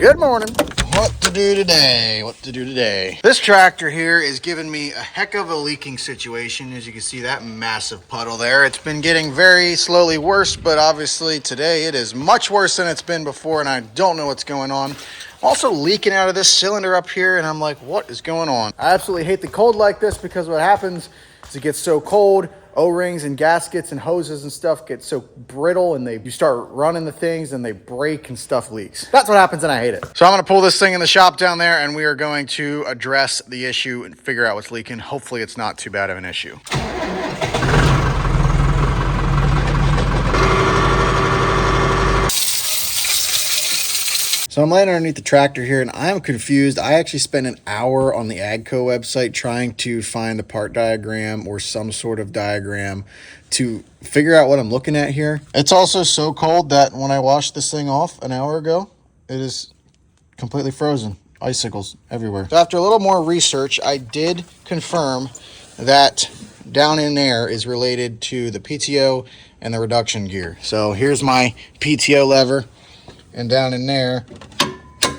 Good morning. What to do today? This tractor here is giving me a heck of a leaking situation. As you can see, that massive puddle there. It's been getting very slowly worse, but obviously today it is much worse than it's been before, and I don't know what's going on. I'm also leaking out of this cylinder up here, and I'm like, what is going on? I absolutely hate the cold like this, because what happens is it gets so cold, O-rings and gaskets and hoses and stuff get so brittle, and you start running the things and they break and stuff leaks. That's what happens, and I hate it. So I'm gonna pull this thing in the shop down there, and we are going to address the issue and figure out what's leaking. Hopefully it's not too bad of an issue. So I'm laying underneath the tractor here, and I'm confused. I actually spent an hour on the AGCO website trying to find the part diagram or some sort of diagram to figure out what I'm looking at here. It's also so cold that when I washed this thing off an hour ago, it is completely frozen. Icicles everywhere. So after a little more research, I did confirm that down in there is related to the PTO and the reduction gear. So here's my PTO lever. And down in there, you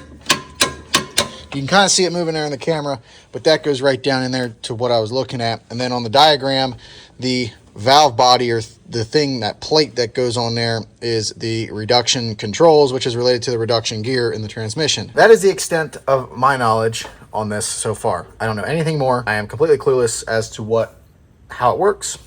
can kind of see it moving there in the camera, but that goes right down in there to what I was looking at. And then on the diagram, the valve body, or the thing, that plate that goes on there, is the reduction controls, which is related to the reduction gear in the transmission. That is the extent of my knowledge on this so far. I don't know anything more. I am completely clueless as to how it works,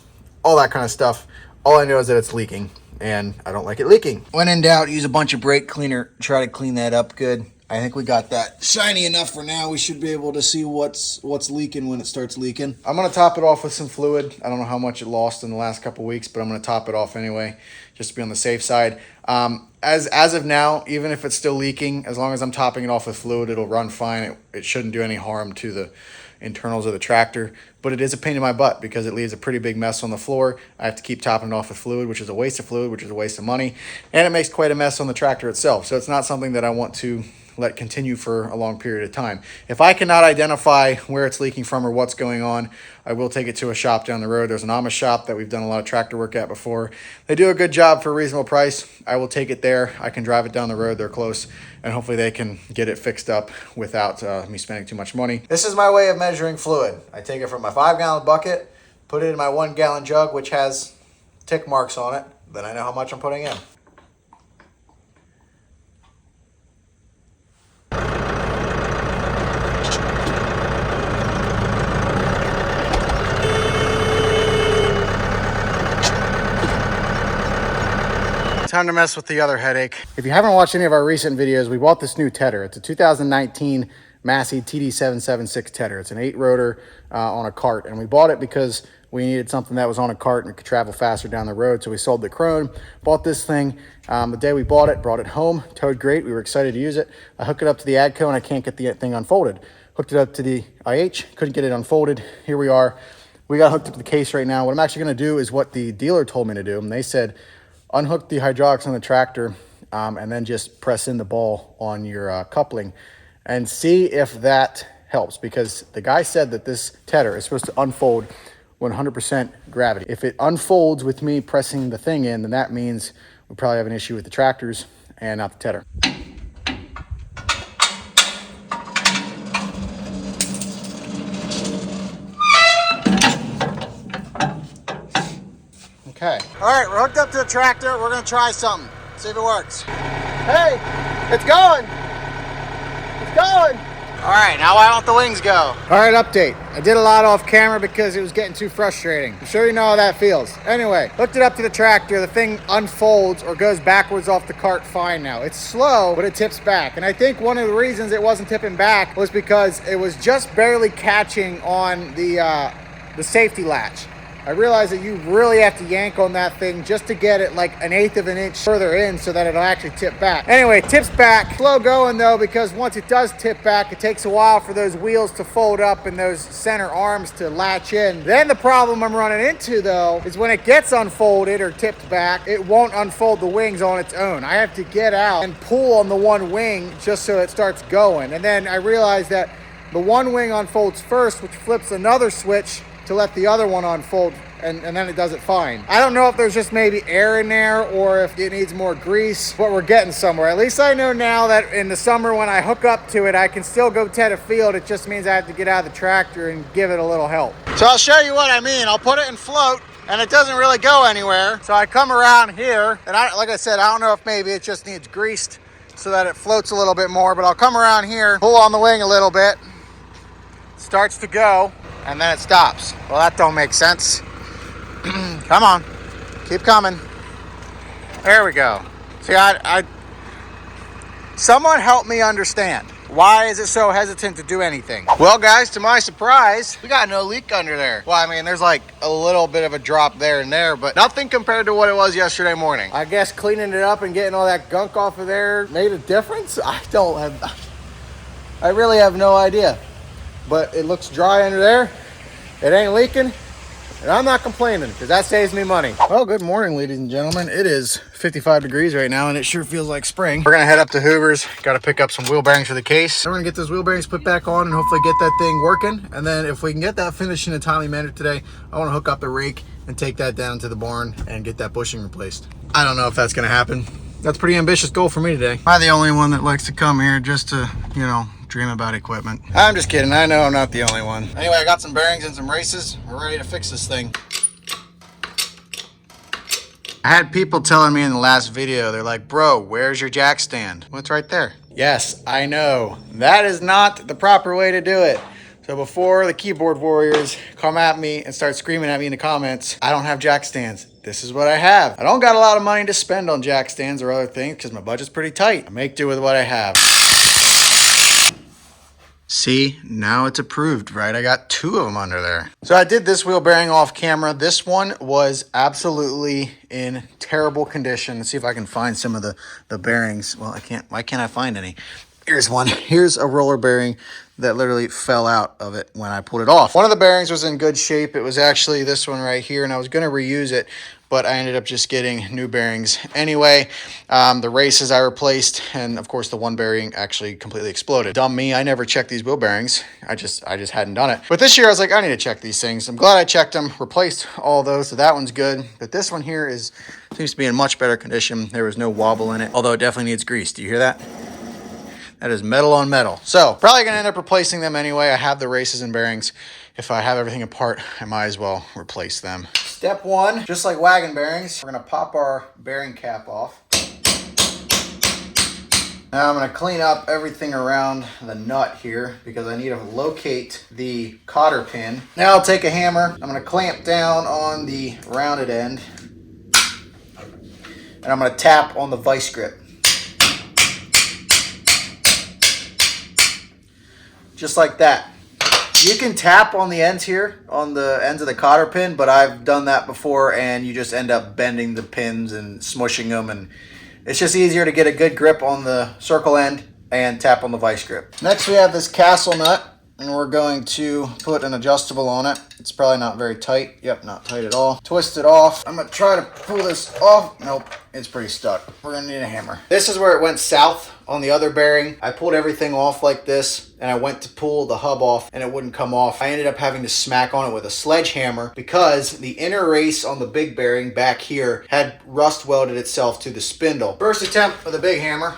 all that kind of stuff. All I know is that it's leaking, and I don't like it leaking. When in doubt, use a bunch of brake cleaner. Try to clean that up good. I think we got that shiny enough for now. We should be able to see what's leaking when it starts leaking. I'm gonna top it off with some fluid. I don't know how much it lost in the last couple weeks, but I'm gonna top it off anyway, just to be on the safe side. As of now, even if it's still leaking, as long as I'm topping it off with fluid, it'll run fine. It shouldn't do any harm to the internals of the tractor, but it is a pain in my butt because it leaves a pretty big mess on the floor. I have to keep topping it off with fluid, which is a waste of fluid, which is a waste of money, and it makes quite a mess on the tractor itself. So it's not something that I want to let continue for a long period of time. If I cannot identify where it's leaking from or what's going on, I will take it to a shop down the road. There's an Amish shop that we've done a lot of tractor work at before. They do a good job for a reasonable price. I will take it there. I can drive it down the road. They're close, and hopefully they can get it fixed up without me spending too much money. This is my way of measuring fluid. I take it from my 5-gallon bucket, put it in my 1-gallon jug, which has tick marks on it. Then I know how much I'm putting in. Time to mess with the other headache. If you haven't watched any of our recent videos, we bought this new tedder. It's a 2019 Massey TD776 tedder. It's an 8-rotor on a cart, and we bought it because we needed something that was on a cart and could travel faster down the road. So we sold the Krone, bought this thing. The day we bought it, brought it home, towed great. We were excited to use it. I hook it up to the AGCO, and I can't get the thing unfolded. Hooked it up to the IH, couldn't get it unfolded. Here we are. We got hooked up to the case right now. What I'm actually gonna do is what the dealer told me to do, and they said, unhook the hydraulics on the tractor and then just press in the ball on your coupling and see if that helps, because the guy said that this tedder is supposed to unfold 100% gravity. If it unfolds with me pressing the thing in, then that means we probably have an issue with the tractors and not the tedder. Okay. All right, we're hooked up to the tractor. We're gonna try something, see if it works. Hey, it's going. It's going. All right, now why don't the wings go? All right, update. I did a lot off camera because it was getting too frustrating. I'm sure you know how that feels. Anyway, hooked it up to the tractor. The thing unfolds or goes backwards off the cart fine now. It's slow, but it tips back. And I think one of the reasons it wasn't tipping back was because it was just barely catching on the safety latch. I realized that you really have to yank on that thing just to get it like 1/8 of an inch further in so that it'll actually tip back. Anyway, it tips back. Slow going though, because once it does tip back, it takes a while for those wheels to fold up and those center arms to latch in. Then the problem I'm running into though is when it gets unfolded or tipped back, it won't unfold the wings on its own. I have to get out and pull on the one wing just so it starts going. And then I realized that the one wing unfolds first, which flips another switch to let the other one unfold and then it does it fine. I don't know if there's just maybe air in there or if it needs more grease, but we're getting somewhere. At least I know now that in the summer when I hook up to it, I can still go ted a field. It just means I have to get out of the tractor and give it a little help. So I'll show you what I mean. I'll put it in float and it doesn't really go anywhere. So I come around here and like I said, I don't know if maybe it just needs greased so that it floats a little bit more, but I'll come around here, pull on the wing a little bit, starts to go, and then it stops. Well, that don't make sense. Come on, keep coming. There we go. See, someone help me understand. Why is it so hesitant to do anything? Well, guys, to my surprise, we got no leak under there. Well, I mean, there's like a little bit of a drop there and there, but nothing compared to what it was yesterday morning. I guess cleaning it up and getting all that gunk off of there made a difference. I really have no idea. But it looks dry under there. It ain't leaking. And I'm not complaining because that saves me money. Well, good morning, ladies and gentlemen. It is 55 degrees right now and it sure feels like spring. We're gonna head up to Hoover's. Got to pick up some wheel bearings for the case. We're gonna get those wheel bearings put back on and hopefully get that thing working. And then if we can get that finished in a timely manner today, I want to hook up the rake and take that down to the barn and get that bushing replaced. I don't know if that's gonna happen. That's a pretty ambitious goal for me today. Am I the only one that likes to come here just to, you know, dream about equipment? I'm just kidding. I know I'm not the only one. Anyway, I got some bearings and some races. We're ready to fix this thing. I had people telling me in the last video, they're like, bro, where's your jack stand? Well, it's right there. Yes, I know. That is not the proper way to do it. So before the keyboard warriors come at me and start screaming at me in the comments, I don't have jack stands. This is what I have. I don't got a lot of money to spend on jack stands or other things because my budget's pretty tight. I make do with what I have. See, now it's approved, right? I got 2 of them under there. So I did this wheel bearing off camera. This one was absolutely in terrible condition. Let's see if I can find some of the bearings. Well, I can't. Why can't I find any? Here's one. Here's a roller bearing that literally fell out of it when I pulled it off. One of the bearings was in good shape. It was actually this one right here, and I was going to reuse it, but I ended up just getting new bearings anyway. The races I replaced, and of course the one bearing actually completely exploded. Dumb me, I never checked these wheel bearings. I just hadn't done it. But this year I was like, I need to check these things. I'm glad I checked them, replaced all those, so that one's good. But this one here seems to be in much better condition. There was no wobble in it, although it definitely needs grease. Do you hear that? That is metal on metal. So probably gonna end up replacing them anyway. I have the races and bearings. If I have everything apart, I might as well replace them. Step 1, just like wagon bearings, we're gonna pop our bearing cap off. Now I'm gonna clean up everything around the nut here because I need to locate the cotter pin. Now I'll take a hammer. I'm gonna clamp down on the rounded end and I'm gonna tap on the vice grip. Just like that. You can tap on the ends here, on the ends of the cotter pin, but I've done that before and you just end up bending the pins and smushing them, and it's just easier to get a good grip on the circle end and tap on the vice grip. Next we have this castle nut, and we're going to put an adjustable on it. It's probably not very tight. Yep, not tight at all. Twist it off. I'm gonna try to pull this off. Nope, it's pretty stuck. We're gonna need a hammer. This is where it went south on the other bearing. I pulled everything off like this, and I went to pull the hub off, and it wouldn't come off. I ended up having to smack on it with a sledgehammer because the inner race on the big bearing back here had rust welded itself to the spindle. First attempt with a big hammer.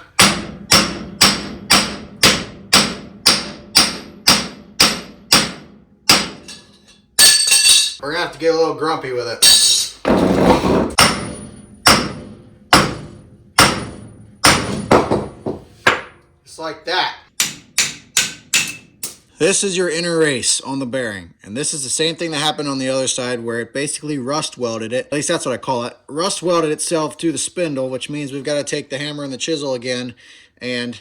We're gonna have to get a little grumpy with it. Just like that. This is your inner race on the bearing. And this is the same thing that happened on the other side where it basically rust welded it. At least that's what I call it. Rust welded itself to the spindle, which means we've got to take the hammer and the chisel again and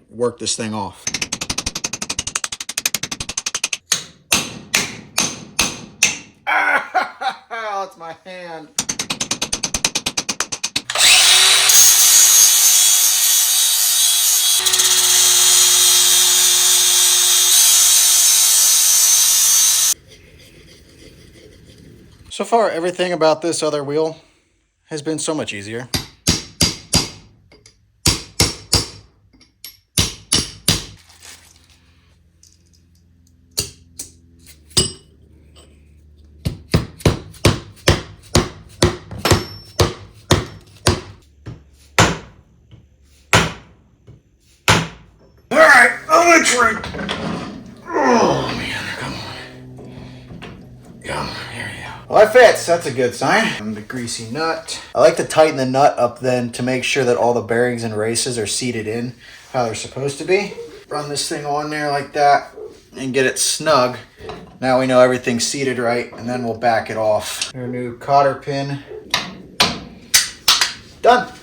work this thing off. Oh, it's my hand. So far, everything about this other wheel has been so much easier. shrink. Oh man, come on. Come on, here we go. Well, that fits. That's a good sign. And the greasy nut. I like to tighten the nut up then to make sure that all the bearings and races are seated in how they're supposed to be. Run this thing on there like that and get it snug. Now we know everything's seated right, and then we'll back it off. Our new cotter pin. Done.